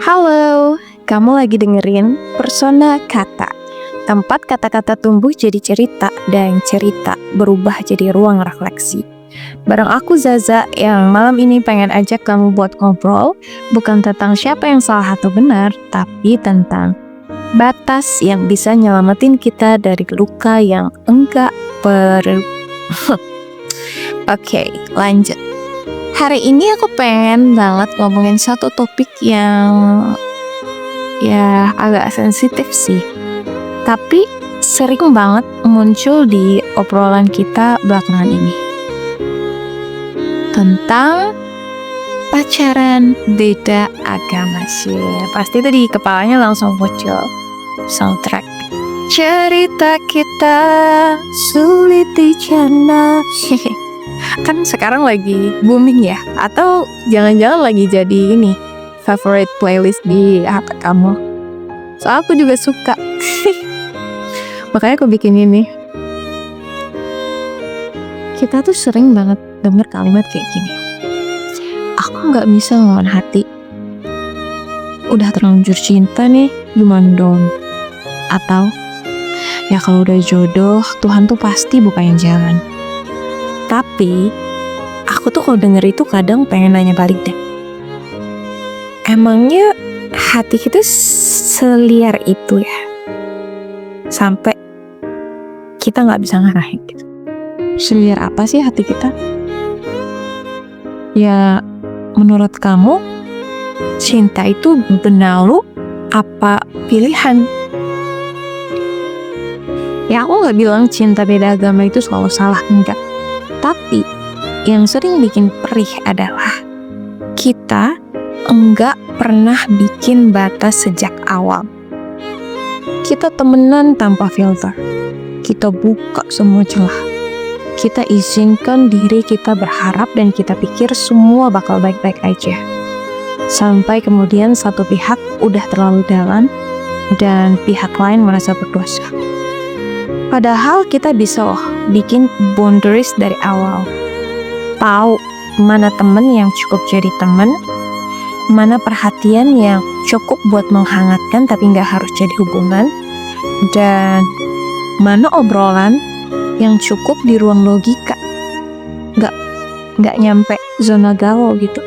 Halo, kamu lagi dengerin Persona Kata, tempat kata-kata tumbuh jadi cerita dan cerita berubah jadi ruang refleksi. Bareng aku Zaza yang malam ini pengen ajak kamu buat ngobrol, bukan tentang siapa yang salah atau benar, tapi tentang batas yang bisa nyelamatin kita dari luka yang enggak Oke, lanjut. Hari ini aku pengen banget ngomongin satu topik yang ya agak sensitif sih, tapi sering banget muncul di obrolan kita belakangan ini. Tentang pacaran beda agama sih. Pasti itu di kepalanya langsung muncul soundtrack. Cerita kita sulit dicerna. Kan sekarang lagi booming ya, atau jangan-jangan lagi jadi ini favorite playlist di HP kamu. Soalnya aku juga suka. Makanya aku bikin ini. Kita tuh sering banget denger kalimat kayak gini. Aku gak bisa ngelawan hati. Udah terlanjur cinta nih, gimana dong? Atau ya kalau udah jodoh, Tuhan tuh pasti bukain jalan. Tapi aku tuh kalau denger itu kadang pengen nanya balik deh. Emangnya hati kita seliar itu ya? Sampai kita gak bisa ngarahin gitu. Seliar apa sih hati kita? Ya menurut kamu, cinta itu benalu apa pilihan? Ya aku gak bilang cinta beda agama itu selalu salah, enggak. Tapi yang sering bikin perih adalah kita enggak pernah bikin batas sejak awal. Kita temenan tanpa filter. Kita buka semua celah. Kita izinkan diri kita berharap dan kita pikir semua bakal baik-baik aja. Sampai kemudian satu pihak udah terlalu dalam dan pihak lain merasa berdosa. Padahal kita bisa bikin boundaries dari awal. Tahu mana temen yang cukup jadi temen, mana perhatian yang cukup buat menghangatkan tapi gak harus jadi hubungan, dan mana obrolan yang cukup di ruang logika, gak nyampe zona galau gitu.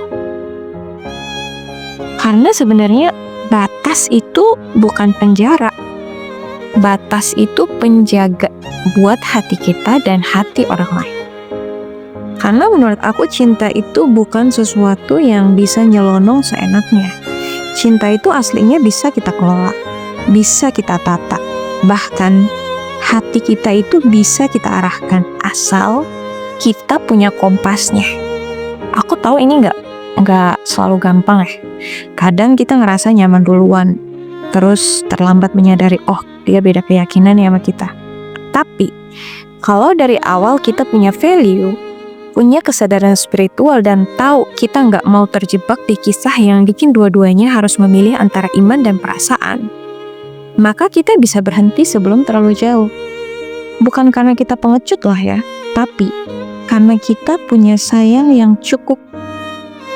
Karena sebenarnya batas itu bukan penjara. Batas itu penjaga buat hati kita dan hati orang lain. Karena menurut aku cinta itu bukan sesuatu yang bisa nyelonong seenaknya. Cinta itu aslinya bisa kita kelola, bisa kita tata. Bahkan hati kita itu bisa kita arahkan asal kita punya kompasnya. Aku tahu ini nggak selalu gampang ya. Kadang kita ngerasa nyaman duluan, terus terlambat menyadari dia beda keyakinan ya sama kita. Tapi kalau dari awal kita punya value, punya kesadaran spiritual dan tahu kita nggak mau terjebak di kisah yang bikin dua-duanya harus memilih antara iman dan perasaan, maka kita bisa berhenti sebelum terlalu jauh. Bukan karena kita pengecut lah ya, tapi karena kita punya sayang yang cukup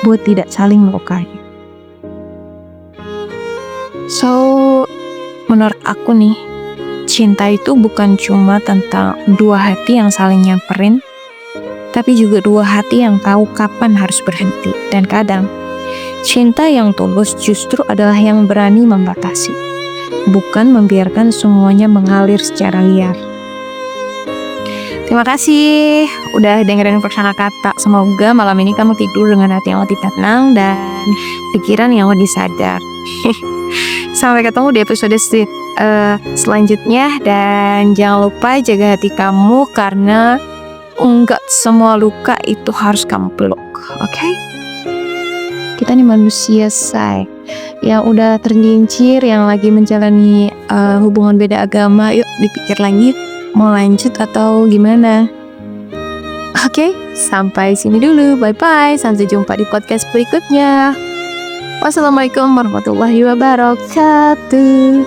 buat tidak saling melukai. So, menurut aku nih, cinta itu bukan cuma tentang dua hati yang saling nyamperin, tapi juga dua hati yang tahu kapan harus berhenti. Dan kadang, cinta yang tulus justru adalah yang berani membatasi, bukan membiarkan semuanya mengalir secara liar. Terima kasih udah dengerin Persona Kata. Semoga malam ini kamu tidur dengan hati yang lebih tenang dan pikiran yang lebih sadar. Sampai ketemu di episode selanjutnya, dan jangan lupa jaga hati kamu karena enggak semua luka itu harus kamu peluk, oke? Kita nih manusia say yang udah tergelincir, yang lagi menjalani hubungan beda agama. Yuk dipikir lagi mau lanjut atau gimana. Oke, sampai sini dulu, bye bye, sampai jumpa di podcast berikutnya. Wassalamualaikum warahmatullahi wabarakatuh.